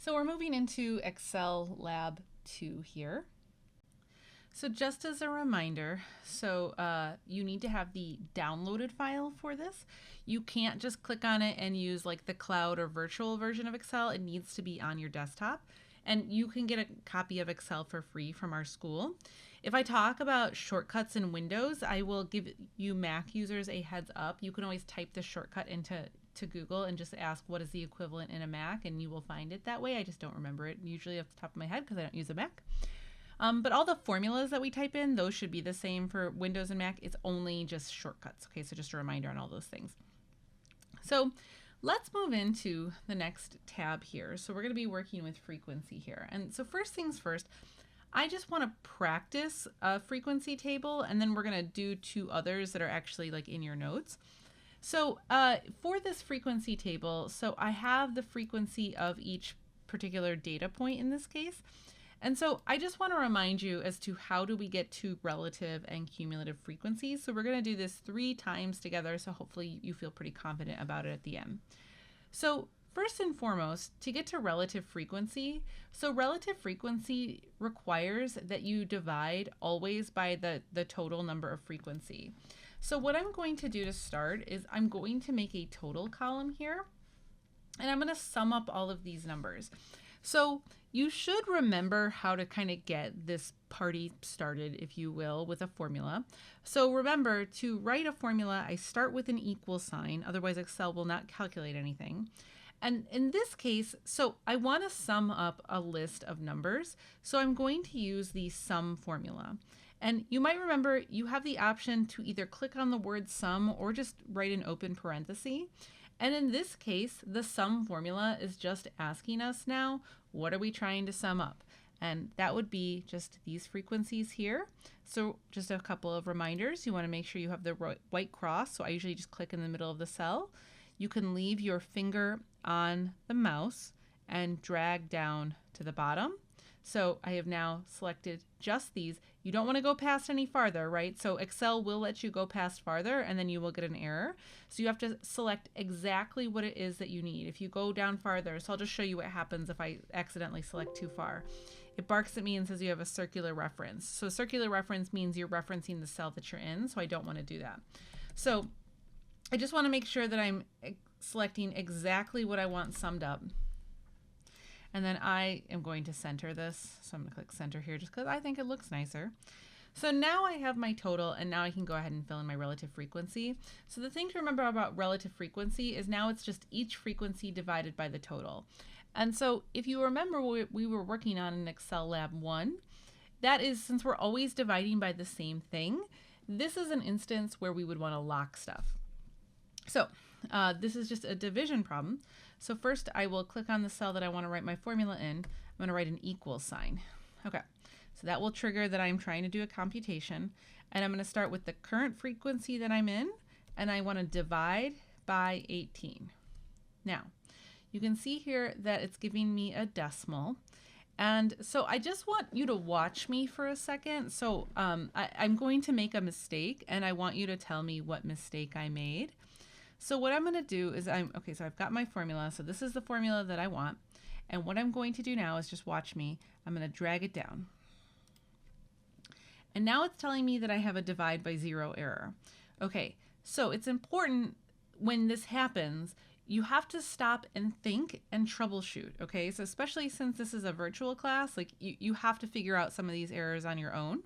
So we're moving into Excel Lab 2 here. So just as a reminder, you need to have the downloaded file for this. You can't just click on it and use like the cloud or virtual version of Excel. It needs to be on your desktop. And you can get a copy of Excel for free from our school. If I talk about shortcuts in Windows, I will give you Mac users a heads up. You can always type the shortcut into Google and just ask what is the equivalent in a Mac, and you will find it that way. I just don't remember it usually off the top of my head because I don't use a Mac. But all the formulas that we type in, those should be the same for Windows and Mac. It's only just shortcuts. Okay, so just a reminder on all those things. So let's move into the next tab here. So we're going to be working with frequency here. And so first things first, I just want to practice a frequency table, and then we're going to do two others that are actually like in your notes. So for this frequency table, so I have the frequency of each particular data point in this case. And so I just want to remind you as to how do we get to relative and cumulative frequencies. So we're going to do this 3 times together, so hopefully you feel pretty confident about it at the end. So first and foremost, to get to relative frequency, so relative frequency requires that you divide always by the total number of frequency. So what I'm going to do to start is I'm going to make a total column here, and I'm going to sum up all of these numbers. So you should remember how to kind of get this party started, if you will, with a formula. So remember, to write a formula, I start with an equal sign, otherwise Excel will not calculate anything. And in this case, so I want to sum up a list of numbers, so I'm going to use the sum formula. And you might remember you have the option to either click on the word sum or just write an open parenthesis. And in this case, the sum formula is just asking us now, what are we trying to sum up? And that would be just these frequencies here. So just a couple of reminders. You want to make sure you have the white cross. So I usually just click in the middle of the cell. You can leave your finger on the mouse and drag down to the bottom. So I have now selected just these. You don't want to go past any farther, right? So Excel will let you go past farther and then you will get an error. So you have to select exactly what it is that you need. If you go down farther, so I'll just show you what happens if I accidentally select too far. It barks at me and says you have a circular reference. So circular reference means you're referencing the cell that you're in, so I don't want to do that. So I just want to make sure that I'm selecting exactly what I want summed up. And then I am going to center this. So I'm going to click center here just because I think it looks nicer. So now I have my total, and now I can go ahead and fill in my relative frequency. So the thing to remember about relative frequency is now it's just each frequency divided by the total. And so if you remember what we were working on in Excel Lab 1, that is, since we're always dividing by the same thing, this is an instance where we would want to lock stuff. So this is just a division problem. So first I will click on the cell that I want to write my formula in. I'm going to write an equal sign. Okay, so that will trigger that I'm trying to do a computation. And I'm going to start with the current frequency that I'm in, and I want to divide by 18. Now, you can see here that it's giving me a decimal. And so I just want you to watch me for a second. So I'm going to make a mistake, and I want you to tell me what mistake I made. So what I'm going to do is so I've got my formula. So this is the formula that I want. And what I'm going to do now is just watch me. I'm going to drag it down. And now it's telling me that I have a divide by 0 error. Okay, so it's important when this happens, you have to stop and think and troubleshoot. Okay, so especially since this is a virtual class, like you have to figure out some of these errors on your own.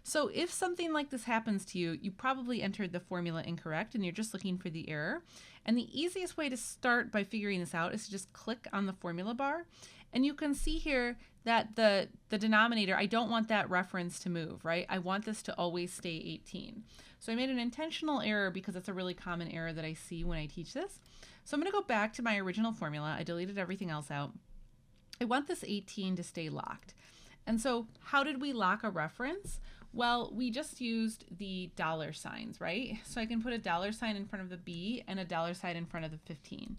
So if something like this happens to you, you probably entered the formula incorrect and you're just looking for the error. And the easiest way to start by figuring this out is to just click on the formula bar. And you can see here that the denominator, I don't want that reference to move, right? I want this to always stay 18. So I made an intentional error because it's a really common error that I see when I teach this. So I'm going to go back to my original formula. I deleted everything else out. I want this 18 to stay locked. And so how did we lock a reference? Well, we just used the dollar signs, right? So I can put a dollar sign in front of the B and a dollar sign in front of the 15.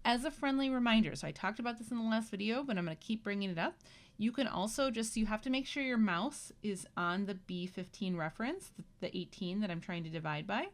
As a friendly reminder, so I talked about this in the last video, but I'm going to keep bringing it up. You can also you have to make sure your mouse is on the B15 reference, the 18 that I'm trying to divide by.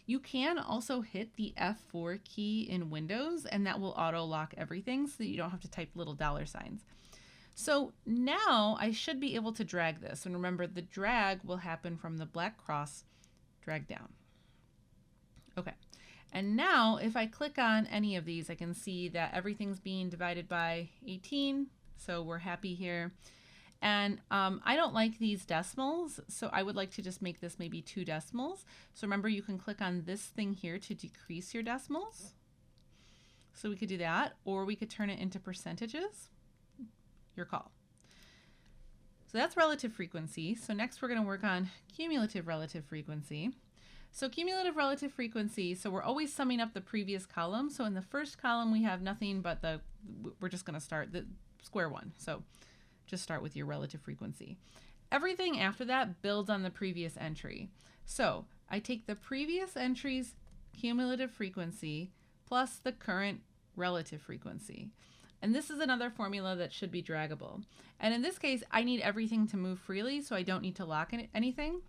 You can also hit the F4 key in Windows, and that will auto lock everything so that you don't have to type little dollar signs. So now I should be able to drag this. And remember, the drag will happen from the black cross, drag down. Okay. And now if I click on any of these, I can see that everything's being divided by 18. So we're happy here. And I don't like these decimals, so I would like to just make this maybe 2 decimals. So remember, you can click on this thing here to decrease your decimals. So we could do that, or we could turn it into percentages. Your call. So that's relative frequency. So next we're going to work on cumulative relative frequency. So cumulative relative frequency, so we're always summing up the previous column. So in the first column we have nothing but we're just going to start the square one. So just start with your relative frequency. Everything after that builds on the previous entry. So I take the previous entry's cumulative frequency plus the current relative frequency. And this is another formula that should be draggable. And in this case, I need everything to move freely, so I don't need to lock anything.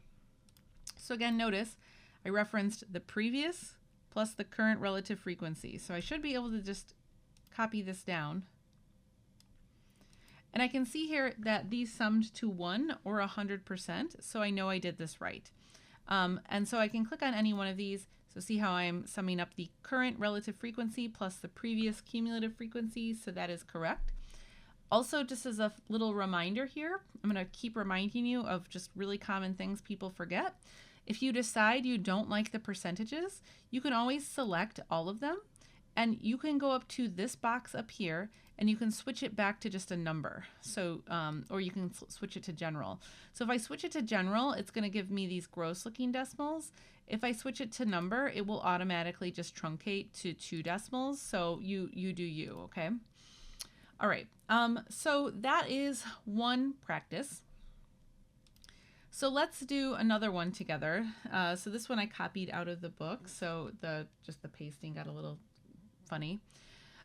So again, notice I referenced the previous plus the current relative frequency. So I should be able to just copy this down. And I can see here that these summed to 1 or 100%, so I know I did this right. And so I can click on any one of these. So see how I'm summing up the current relative frequency plus the previous cumulative frequency, so that is correct. Also, just as a little reminder here, I'm going to keep reminding you of just really common things people forget. If you decide you don't like the percentages, you can always select all of them, and you can go up to this box up here and you can switch it back to just a number. So, or you can switch it to general. So if I switch it to general, it's going to give me these gross looking decimals. If I switch it to number, it will automatically just truncate to 2 decimals. So you do you, okay? All right, so that is one practice. So let's do another one together. So this one I copied out of the book, so just the pasting got a little funny.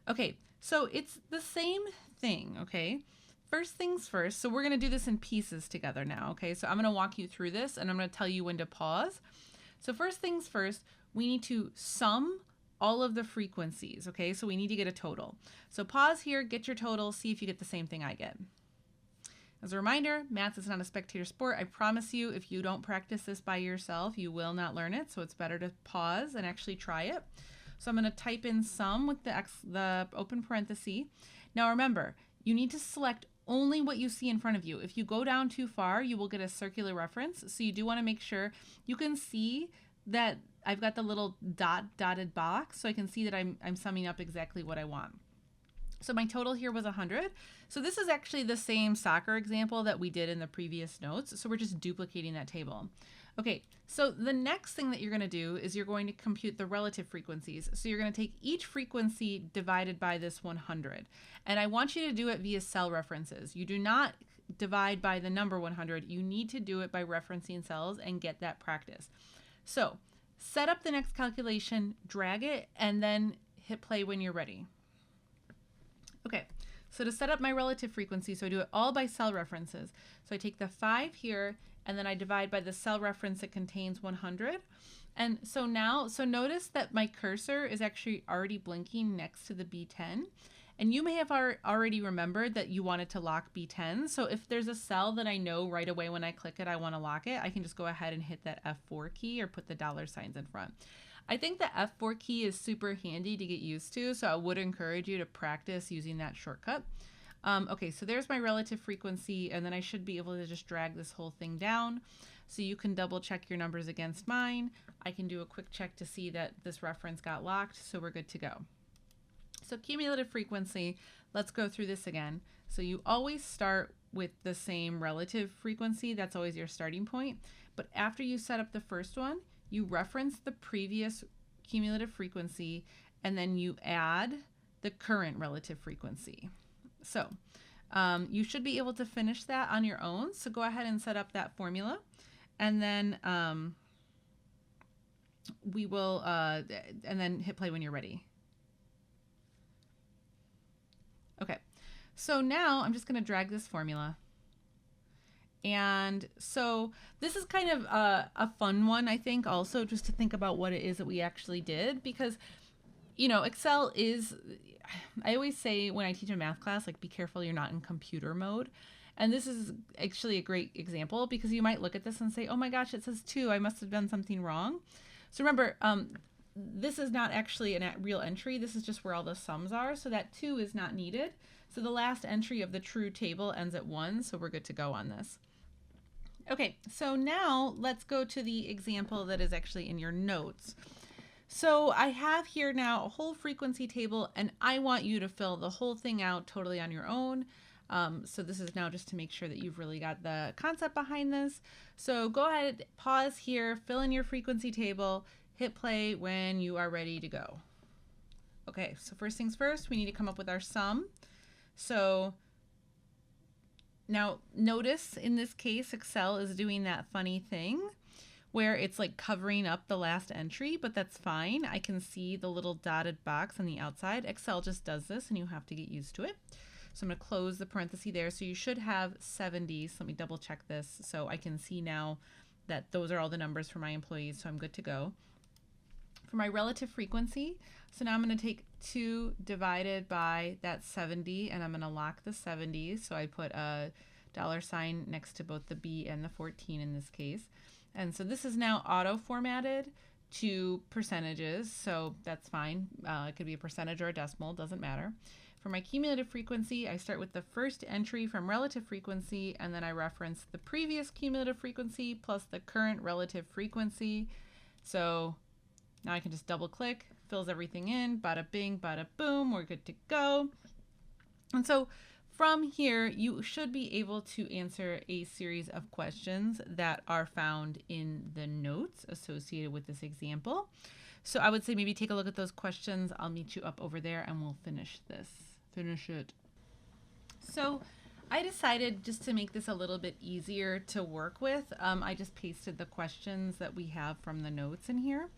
Okay, so it's the same thing, okay? First things first, so we're gonna do this in pieces together now, okay? So I'm gonna walk you through this and I'm gonna tell you when to pause. So first things first, we need to sum all of the frequencies, okay? So we need to get a total. So pause here, get your total, see if you get the same thing I get. As a reminder, math is not a spectator sport. I promise you, if you don't practice this by yourself, you will not learn it. So it's better to pause and actually try it. So I'm going to type in sum with the open parenthesis. Now remember, you need to select only what you see in front of you. If you go down too far, you will get a circular reference. So you do want to make sure you can see that I've got the little dotted box, so I can see that I'm summing up exactly what I want. So my total here was 100. So this is actually the same soccer example that we did in the previous notes. So we're just duplicating that table. Okay, so the next thing that you're going to do is you're going to compute the relative frequencies. So you're going to take each frequency divided by this 100. And I want you to do it via cell references. You do not divide by the number 100. You need to do it by referencing cells and get that practice. So set up the next calculation, drag it, and then hit play when you're ready. Okay, so to set up my relative frequency, so I do it all by cell references. So I take the 5 here, and then I divide by the cell reference that contains 100. And so now, so notice that my cursor is actually already blinking next to the B10. And you may have already remembered that you wanted to lock B10. So if there's a cell that I know right away when I click it, I want to lock it, I can just go ahead and hit that F4 key or put the dollar signs in front. I think the F4 key is super handy to get used to, so I would encourage you to practice using that shortcut. Okay, so there's my relative frequency, and then I should be able to just drag this whole thing down. So you can double check your numbers against mine. I can do a quick check to see that this reference got locked, so we're good to go. So cumulative frequency, let's go through this again. So you always start with the same relative frequency, that's always your starting point. But after you set up the first one, you reference the previous cumulative frequency, and then you add the current relative frequency. So you should be able to finish that on your own. So go ahead and set up that formula, and then we will, and then hit play when you're ready. Okay, so now I'm just going to drag this formula, And so this is kind of a fun one, I think, also just to think about what it is that we actually did, because, you know, Excel is, I always say when I teach a math class, like, be careful you're not in computer mode. And this is actually a great example, because you might look at this and say, oh my gosh, it says 2, I must have done something wrong. So remember, this is not actually a real entry. This is just where all the sums are. So that 2 is not needed. So the last entry of the true table ends at 1. So we're good to go on this. Okay, so now let's go to the example that is actually in your notes. So I have here now a whole frequency table, and I want you to fill the whole thing out totally on your own. So this is now just to make sure that you've really got the concept behind this. So go ahead, pause here, fill in your frequency table, hit play when you are ready to go. Okay, so first things first, we need to come up with our sum. So now notice in this case, Excel is doing that funny thing where it's like covering up the last entry, but that's fine. I can see the little dotted box on the outside. Excel just does this, and you have to get used to it. So I'm going to close the parenthesis there. So you should have 70. So let me double check this so I can see now that those are all the numbers for my employees. So I'm good to go. For my relative frequency, so now I'm going to take 2 divided by that 70, and I'm going to lock the 70. So I put a $sign next to both the B and the 14 in this case. And so this is now auto formatted to percentages. So that's fine. It could be a percentage or a decimal, doesn't matter. For my cumulative frequency, I start with the first entry from relative frequency, and then I reference the previous cumulative frequency plus the current relative frequency. So now I can just double click, fills everything in, bada bing, bada boom, we're good to go. And so from here, you should be able to answer a series of questions that are found in the notes associated with this example. So I would say maybe take a look at those questions. I'll meet you up over there and we'll finish it. So I decided just to make this a little bit easier to work with, I just pasted the questions that we have from the notes in here.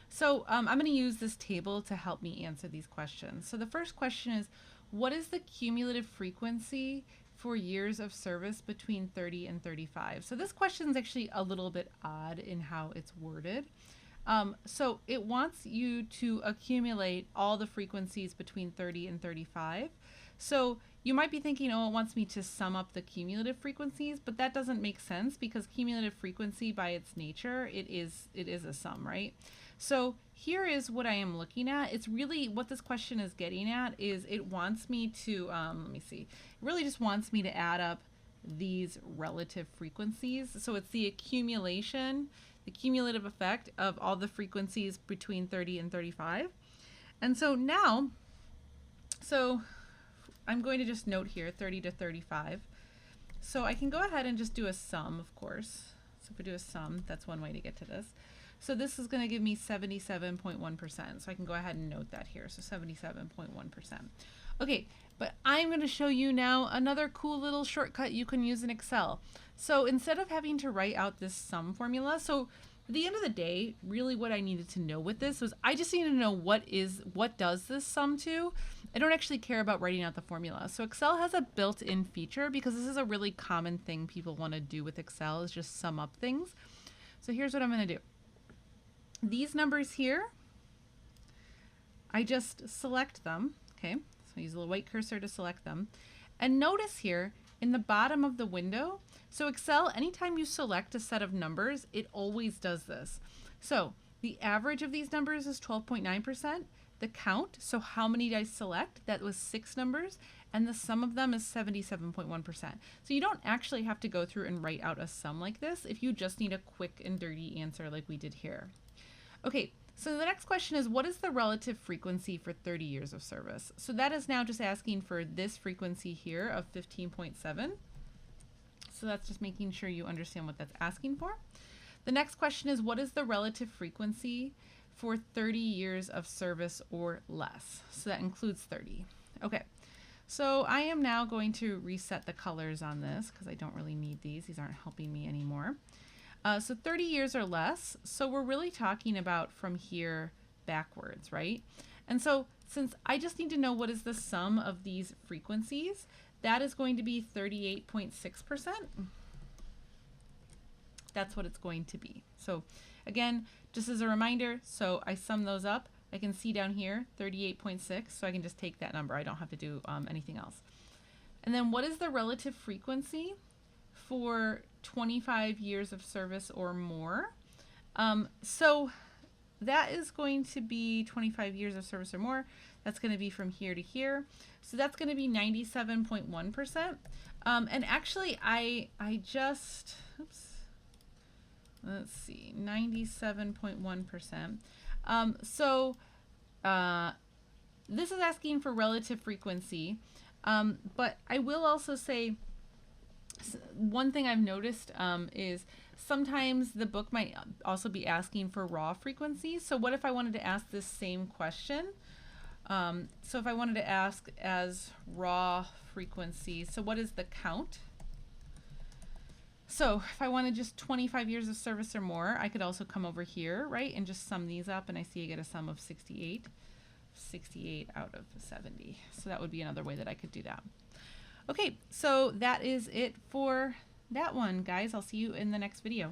So I'm going to use this table to help me answer these questions. So the first question is, what is the cumulative frequency for years of service between 30 and 35? So this question is actually a little bit odd in how it's worded. So it wants you to accumulate all the frequencies between 30 and 35. So you might be thinking, oh, it wants me to sum up the cumulative frequencies, but that doesn't make sense because cumulative frequency by its nature, it is a sum, right? So here is what I am looking at. It's really what this question is getting at is it wants me to, let me see, it really just wants me to add up these relative frequencies. So it's the accumulation, the cumulative effect of all the frequencies between 30 and 35. And so now, so I'm going to just note here 30 to 35. So I can go ahead and just do a sum, of course. So if we do a sum, that's one way to get to this. So this is going to give me 77.1%. So I can go ahead and note that here. So 77.1%. Okay, but I'm going to show you now another cool little shortcut you can use in Excel. So instead of having to write out this sum formula, so at the end of the day, really what I needed to know with this was I just needed to know what does this sum to. I don't actually care about writing out the formula. So Excel has a built-in feature because this is a really common thing people want to do with Excel is just sum up things. So here's what I'm going to do. These numbers here, I just select them, okay? So I use a little white cursor to select them. And notice here in the bottom of the window, so Excel, anytime you select a set of numbers, it always does this. So the average of these numbers is 12.9%. The count, so how many did I select? That was 6 numbers. And the sum of them is 77.1%. So you don't actually have to go through and write out a sum like this if you just need a quick and dirty answer like we did here. Okay, so the next question is, what is the relative frequency for 30 years of service? So that is now just asking for this frequency here of 15.7. So that's just making sure you understand what that's asking for. The next question is, what is the relative frequency for 30 years of service or less? So that includes 30. Okay, so I am now going to reset the colors on this because I don't really need these. These aren't helping me anymore. So 30 years or less, so we're really talking about from here backwards, right? And so since I just need to know what is the sum of these frequencies, that is going to be 38.6%. that's what it's going to be. So again, just as a reminder, so I sum those up. I can see down here 38.6, so I can just take that number. I don't have to do anything else. And then what is the relative frequency for 25 years of service or more? So that is going to be 25 years of service or more. That's going to be from here to here. So that's going to be 97.1%. And actually, I just, oops, let's see, 97.1%. So this is asking for relative frequency. But I will also say, one thing I've noticed is sometimes the book might also be asking for raw frequency. So what if I wanted to ask this same question? So if I wanted to ask as raw frequency, so what is the count? So if I wanted just 25 years of service or more, I could also come over here, right, and just sum these up, and I see I get a sum of 68. 68 out of 70. So that would be another way that I could do that. Okay, so that is it for that one, guys. I'll see you in the next video.